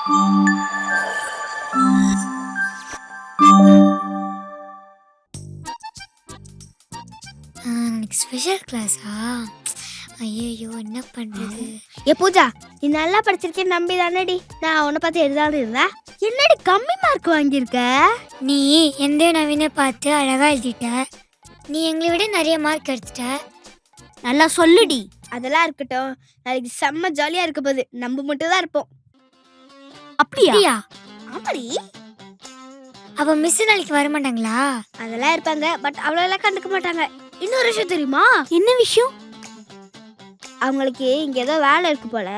நாளைக்கு ஸ்பெஷல் கிளாஸா? ஐயோ என்ன பண்றது? ஏ பூஜா, நீ நல்லா படிச்சிருக்கேன்னு நம்பி தானடி நான் உன்னை பார்த்து எழுதாது இருந்தா. என்னடி கம்மி மார்க் வாங்கியிருக்க? நீ எந்த நவீன பார்த்து அழகா எழுதிட்ட. நீ எங்களை விட நிறைய மார்க் எடுத்துட்ட. நல்லா சொல்லுடி. அதெல்லாம் இருக்கட்டும், நாளைக்கு செம்ம ஜாலியா இருக்க போகுது. நம்ம மட்டும் தான் இருப்போம். அப்படியா? ஆமாடி. அப்ப மிஸ் நாளைக்கு வர மாட்டாங்களா? அதெல்லாம் இருப்பாங்க, பட் அவ்வளோலாம் கண்டுக்க மாட்டாங்க. இன்னொரு விஷயம் தெரியுமா? என்ன விஷயம்? அவங்களுக்கு இங்க ஏதோ வேலை இருக்கு போல.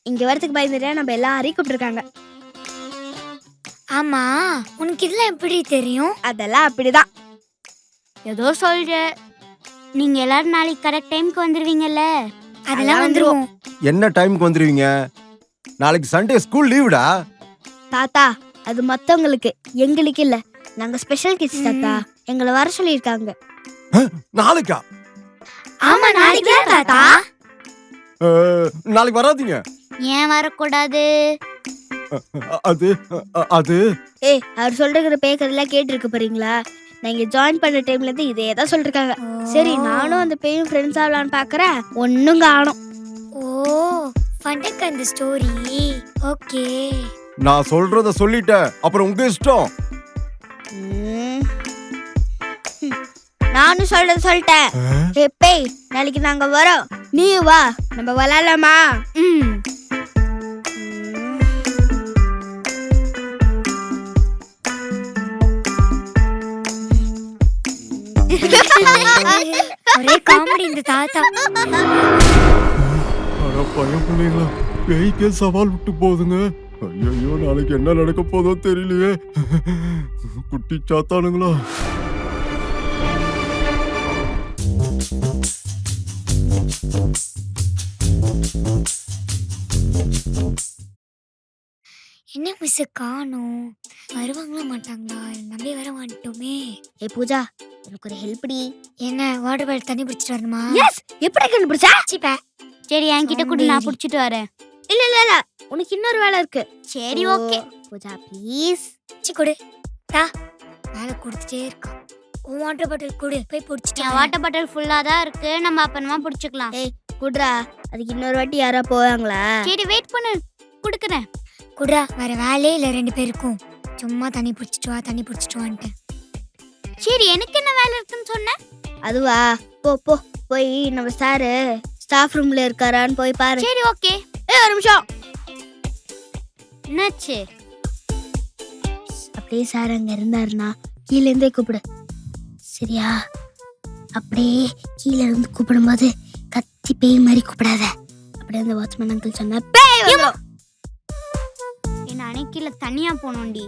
இங்க வரதுக்கு பயந்துட்டு நம்ம எல்லாரையும் கூப்பிட்டுருக்காங்க. ஆமா, உனக்கு இதெல்லாம் எப்படி தெரியும்? அதெல்லாம் அப்படிதான். ஏதோ சொல்ற. நீங்க எல்லாரும் நாளைக்கு கரெக்ட் டைம்க்கு வந்துருவீங்கல்ல? அதெல்லாம் வந்துருவோம். என்ன டைம்க்கு வந்துருவீங்க? நாளைக்கு சண்டே ஸ்கூல் லீவுடா. தாத்தா, அது மத்தவங்களுக்கு, எங்களுக்கு இல்ல. நாங்க ஸ்பெஷல் கிட்ஸ் தாத்தா. எங்களை வர சொல்லியிருக்காங்க. நாளைக்கா? ஆமா, நாளைக்கு தாத்தா. நாளைக்கு வராதீங்க. ஏன் வரக்கூடாது? அது அது ஏய், அவர் சொல்ற பேக்கறதெல்லாம் கேட்டிருக்க போறீங்களா? நான் இங்க ஜாயின் பண்ண டைம்ல இருந்து இதே தான் சொல்லிருக்காங்க. சரி, நானும் அந்த பேயும் ஃப்ரெண்ட்ஸ் ஆகலான்னு பாக்குறேன். ஒன்னும் காணோம். ஓ, ஃபண்டக்கு அந்த ஸ்டோரி. ஓகே, நான் சொல்றத சொல்லிட்டேன். அப்புறம் உங்க இஷ்டம். நானும் சொல்றத சொல்லிட்டேன். ஏ பேய், நாளைக்கு நாங்க வரோம். நீ வா, நம்ம விளையாடலாமா? ஒரே காமெடி இந்த தாத்தா. அட பயம் பிள்ளைங்களா, பேய்க்கே சவால் விட்டு போகுதுங்க. ஐயோ, நாளைக்கு என்ன நடக்க போதோ தெரியலையே. குட்டி சாத்தானுங்களா. என்ன மிஸ் காணோம்? வருவாங்களா மாட்டாங்களா? நம்பி வர மாட்டோமே. ஏ பூஜா, எனக்கு ஒரு ஹெல்ப்டி. என்ன, வாட்டர் பாட்டில் தண்ணி பிடிச்சிட்டு வரணுமா? எஸ். எப்படி கண்டுபிடிச்சா? சிப்பா. சரி, என்கிட்ட கூட நான் புடிச்சிட்டு வரேன். இல்ல இல்ல இல்ல, உனக்கு இன்னொரு வேலை இருக்கு. சரி, ஓகே. பூஜா ப்ளீஸ். கொடு. டா, வேலை கொடுத்துட்டே இருக்கா. உன் வாட்டர் பாட்டில் கொடு, போய் பிடிச்சிட்டு. என் வாட்டர் பாட்டில் ஃபுல்லா தான் இருக்கு. நம்ம அப்புறமா புடிச்சுக்கலாம். ஏய் குட்ரா, அதுக்கு இன்னொரு வாட்டி யாரா போவாங்களா? சரி, வெயிட் பண்ணு, குடுக்குறேன். குடுறா, வேற வேலையே இல்லை 2 பேருக்கும். சும்மா தண்ணி பிடிச்சிட்டு வா, தண்ணி பிடிச்சிட்டு வான்ட்டு. சரி, எனக்கு என்ன வேலை இருக்குன்னு சொன்ன? அதுவா, போ போ, போய் நம்ம சாரு ஸ்டாஃப் ரூம்ல இருக்காரான்னு போய் பாரு. சரி, ஓகே. ஒரு நிமிஷம். என்னாச்சு? அப்படியே சார் அங்க இருந்தாருன்னா கீழே இருந்தே கூப்பிடு, சரியா? அப்படியே கீழே இருந்து கூப்பிடும்போது கத்தி பேய் மாதிரி கூப்பிடாத. அப்படியே அந்த வாட்ச்மேன் அங்கிள் சொன்ன பேய் வந்துரும். என்ன அணைக்கில தனியா போனோண்டி.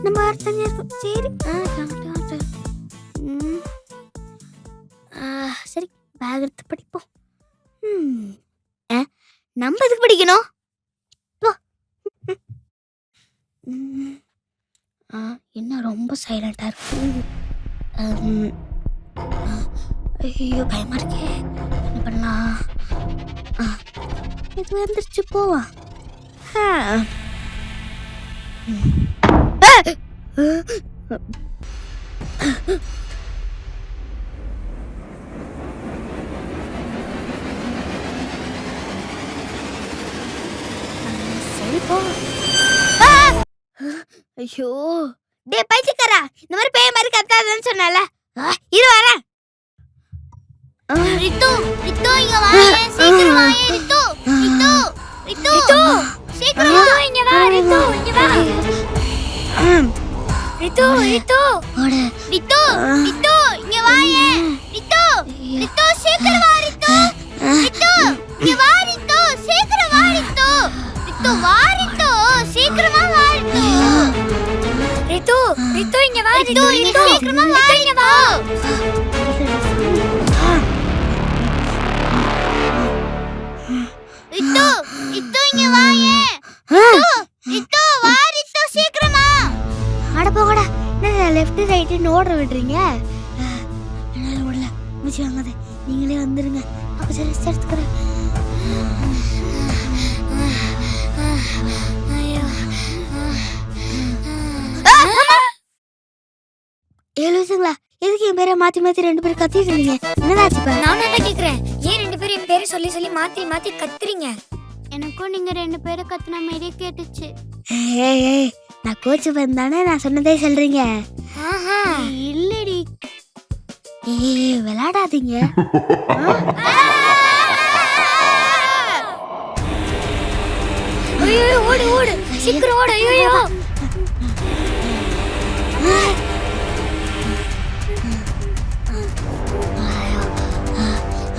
நம்ம தனியா இருக்கும். சரி, சரி, பேக் எடுத்து படிப்போம். நம்ம எதுக்கு படிக்கணும்? என்ன ரொம்ப சைலண்டா இருக்கு. ஐயோ, பயமா இருக்கே. என்ன பண்ணலாம்? இது வந்துருச்சு, போவா. சரி, போ. ஐயோ, டே பைத்தியக்காரா, இந்த மாதிரி பேய் மாதிரி கத்தாதன்னு சொன்னல. இரு வரேன். ரித்து, ரித்து இங்க வாயே, சீக்கிரம் வாயே ரித்து. ரித்து, ரித்து, ரித்து சீக்கிரம் வா. இங்க வா ரித்து, இங்க வா. ரித்து, ரித்து, ஓடு. ரித்து, ரித்து இங்க வாயே. ரித்து, ரித்து சீக்கிரம் வா ரித்து. ரித்து, இங்க வா ரித்து, சீக்கிரம் வா ரித்து. ரித்து வா ரித்து, சீக்கிரமா வா ரித்து. ரித்து, ரித்து இங்க வா ரித்து, ரித்து சீக்கிரமா வா இங்க வா. ரித்து, ரித்து இங்க வாயே. ரித்து வா ரித்து சீக்கிரமா. அட போகடா, என்ன லெஃப்ட் ரைட் ஓட விடுறீங்க? என்னால ஓடல, முடிச்சு வாங்காத. நீங்களே வந்துருங்க, அப்ப சரி எடுத்துக்கிறேன். மாத்தி மாத்தி ரெண்டு பேரும் கத்திட்டு இருந்தீங்க, என்னதாச்சு இப்ப? நானும் தான் கேக்குறேன், ஏன் ரெண்டு பேரும் என் பேரை சொல்லி சொல்லி மாத்தி மாத்தி கத்துறீங்க? எனக்கும் நீங்க ரெண்டு பேரும் கத்துன மாதிரியே கேட்டுச்சு. ஏய், நான் கோச்சு வந்தானே, நான் சொன்னதே சொல்றீங்க. ஆஹா, இல்லடி. ஏய், விளையாடாதீங்க. ஐயோ ஓடு ஓடு, சீக்கிரம் ஓடு. ஐயோ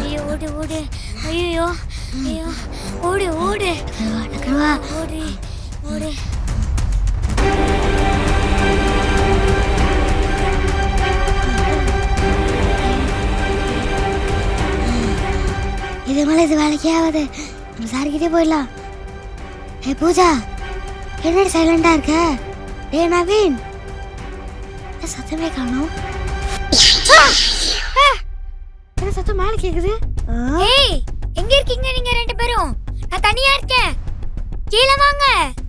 ஐயோ ஓடு ஓடு. ஐயோ ஐயோ ஓடு ஓடு நகருவா. ஓடு ஓடு. இது மேல இது வேலைக்கே ஆகாது, நம்ம சார்கிட்டே போயிடலாம். ஏ பூஜா, என்னடி சைலண்டா இருக்க? டே நவீன், என்ன சத்தமே காணோம்? என்ன சத்தம் மேல கேக்குது? ஏய், எங்க இருக்கீங்க நீங்க ரெண்டு பேரும்? நான் தனியா இருக்கேன், கீழே வாங்க.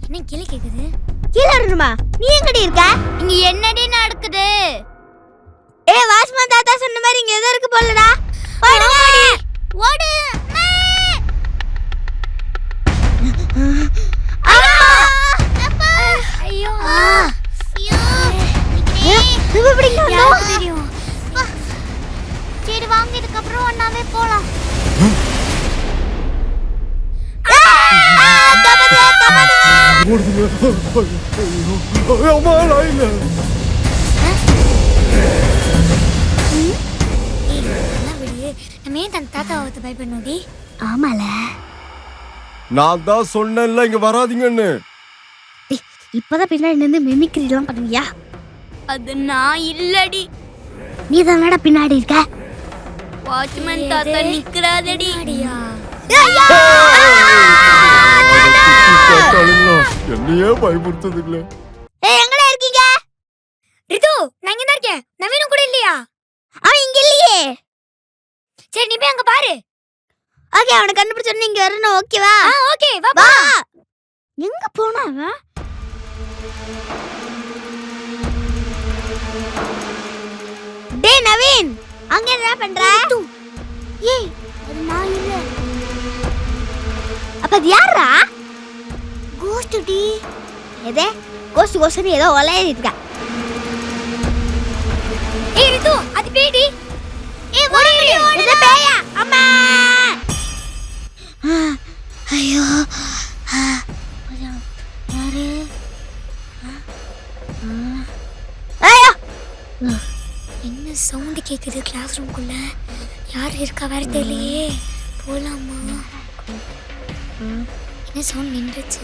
என்ன கீழே கேக்குது? கீழே வரணுமா? நீ எங்கடி இருக்க? இங்க என்னடி நடக்குது? ஏ வாஸ்மன் தாத்தா சொன்ன மாதிரி இங்க எதோ இருக்கு போலடா. ஓடு. ஐயோ யாருக்கு தெரியும்? சரி வாங்க, இதுக்கப்புறம் ஒன்னாவே போலாம். ஓடுதுங்க. ஐயோ, அம்மா, நான் இல்ல. நம்ம ஏன் தன் தாத்தாவை பயப்படணும்டி? ஆமால, நான் தான் சொன்னேன்ல இங்க வராதீங்கன்னு. இப்பதான் பின்னாடி நின்று மிமிக்ரி எல்லாம் பண்ணுவியா? அது நான் இல்லடி, நீ தானடா பின்னாடி இருக்க. வாட்ச்மேன் தாத்தா நிக்கிறாதடி. அடியா என்னையே பயமுறுத்ததுங்களே. ஏய், எங்கடா இருக்கீங்க? ரிது, நான் இங்க தான் இருக்கேன். நவீனும் கூட இல்லையா? அவன் இங்க இல்லையே. சரி நீ போய் அங்க பாரு. ஓகே, அவனை கண்டுபிடிச்சோன்னு இங்க வரணும். ஓகேவா? ஓகே வா வா. வா. எங்க போனா அவன்? டேய் நவீன், அங்க என்ன பண்ற? ஏய், அது நான் இல்ல, அப்ப அது யாரா? கோஸ்ட் டி. எதே கோஸ்ட் கோஸ்ட்னு ஏதோ ஒலையிட்டு இருக்க. ஏய் ரிது, அது பேடி. ஏய் ஓடி ஓடி. இது பேயா? அம்மா. ஐயோ. யாரு? ஐயோ. என்ன சவுண்ட் கேக்குது கிளாஸ் ரூம்குள்ள? யார் இருக்கா வேற தெரியலையே. போலாமா? என்ன சவுண்ட் நின்றுச்சு?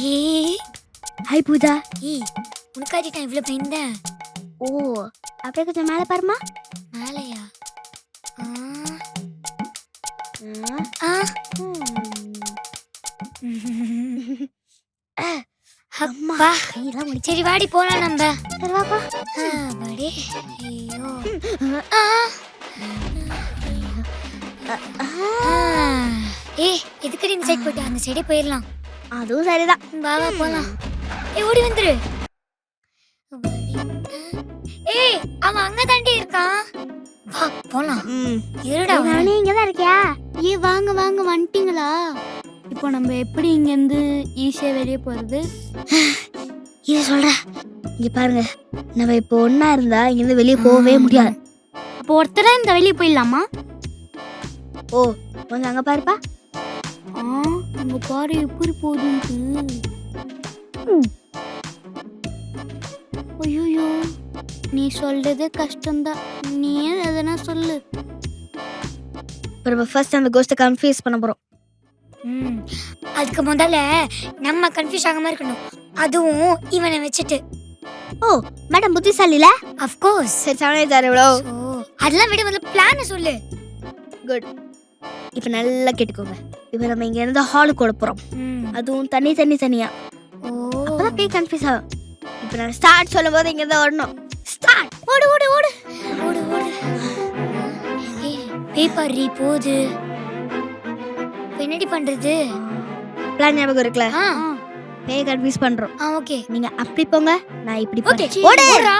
ஏய் ஹாய் பூஜா. ஏய், உனக்காடி நான் இவ்வளவு பயந்தேன். ஓ, அப்படியே கொஞ்சம் மேலே பாருமா. மேலையா? ஆ அப்பா, கையெல்லாம் முடிச்சு. சரி வாடி போலாம் நம்ம. சரி வாப்பா. வாடி. ஐயோ. ஏய், எதுக்கடி இந்த சைடு போயிட்டு அந்த சைடே போயிடலாம். அதுவும் சரிதான். வா வா போலாம். ஏய் ஓடி வந்துரு. ஏய், அவன் அங்க தாண்டி இருக்கான். வா போலாம். இருடா நானே இங்க தான் இருக்கியா? ஏய் வாங்க வாங்க, வந்துட்டீங்களா? இப்போ நம்ம எப்படி இங்க இருந்து ஈஸியா வெளியே போறது? இது சொல்றேன். இங்க பாருங்க, நம்ம இப்போ ஒண்ணா இருந்தா இங்க இருந்து வெளியே போகவே முடியாது. அப்போ ஒருத்தரா இந்த வெளியே போயிடலாமா? ஓ, கொஞ்சம் அங்க பாருப்பா. அங்க பாரு எப்படி போகுதுன்னு. ஐயோ, நீ சொல்றது கஷ்டம்தான். நீ எதனா சொல்லு. இப்போ நம்ம ஃபர்ஸ்ட் அந்த கோஸ்ட்டை கன்ஃபியூஸ் பண்ண போறோம். அதுக்கு முதல்ல நம்ம கன்ஃபியூஸ் ஆகாம இருக்கணும், அதுவும் இவனை வச்சுட்டு. ஓ, மேடம் புத்திசாலில. Of course. சரி, சவனே தாரு எவ்வளோ. அதெல்லாம் விட முதல்ல பிளான் சொல்லு. குட். இப்போ நல்லா கேட்டுக்கோங்க. இப்போ நம்ம இங்க இருந்து ஹாலுக்கு ஓட போறோம். அதுவும் தனியா. ஓ, அப்பதான் போய் கன்ஃபியூஸ் ஆகும். இப்போ நான் ஸ்டார்ட் சொல்லும்போது இங்க இருந்து ஓடணும். ஸ்டார்ட். ஓடு ஓடு ஓடு ஓடு ஓடு. ஏய், பேப்பர் ரீ போகுது. இப்ப என்னடி பண்றது? பிளான் ஞாபகம் இருக்குல்ல? பேய் கன்ஃபியூஸ் பண்றோம். ஓகே நீங்க அப்படி போங்க, நான் இப்படி ஓகே போறேன். ஓடு. ஓடுறா.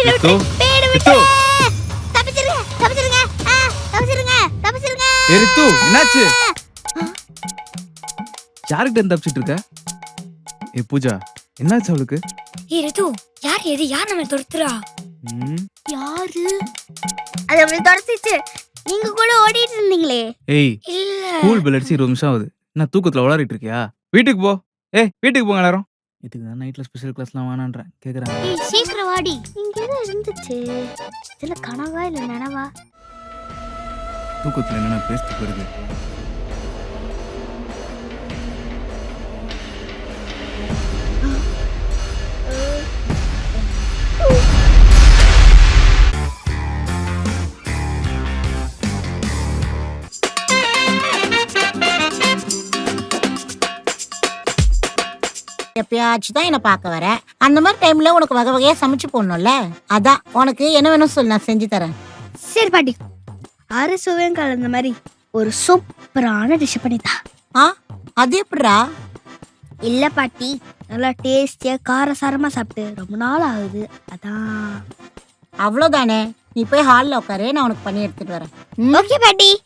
ரித்து ரித்து தப்பிச்சிருங்க, தப்பிச்சிருங்க, தப்பிச்சிருங்க, தப்பிச்சிருங்க. ஏய் ரித்து என்னாச்சு? யார்கிட்ட இருந்து தப்பிச்சிட்டு இருக்க? ஏய் பூஜா என்னாச்சு அவளுக்கு? ஏய் ரித்து, யார் நம்ம துரத்துறா? ம். யாரு? அது நம்மள தொடச்சிச்சு. நீங்க கூட ஓடிட்டு இருந்தீங்களே. ஏய் இல்ல ஸ்கூல் பெல் அடிச்சு 20 நிமிஷம் ஆகுது. நான் தூக்கத்துல உளறிட்டு இருக்கியா? வீட்டுக்கு போ. ஏய் வீட்டுக்கு போங்க எல்லாரும். இதுக்கு தான் நைட்ல ஸ்பெஷல் கிளாஸ்லாம் வேணான்றேன். கேக்குறாங்க. ஏய் சீக்கிரம் வாடி. இங்க ஏதோ இருந்துச்சு. இதுல கனவா இல்ல நனவா? தூக்கத்துல என்ன பேசிட்டு போயிருக்கு. எப்பயாச்சும் தான் என்ன பார்க்க வர. அந்த மாதிரி டைம்ல உனக்கு வகை வகையா சமைச்சு போடணும்ல. அதான் உனக்கு என்ன வேணும் சொல்லு, நான் செஞ்சு தரேன். சரி பாட்டி. சுவையும் கலந்த மாதிரி ஒரு சூப்பரான டிஷ் பண்ணித்தா. ஆ அது எப்படிடா? இல்ல பாட்டி, நல்லா டேஸ்டியா காரசாரமா சாப்பிட்டு ரொம்ப நாள் ஆகுது. அதான். அவ்வளவுதானே, நீ போய் ஹால்ல உட்காரு, நான் உனக்கு பண்ணி எடுத்துட்டு வரேன். ஓகே பாட்டி.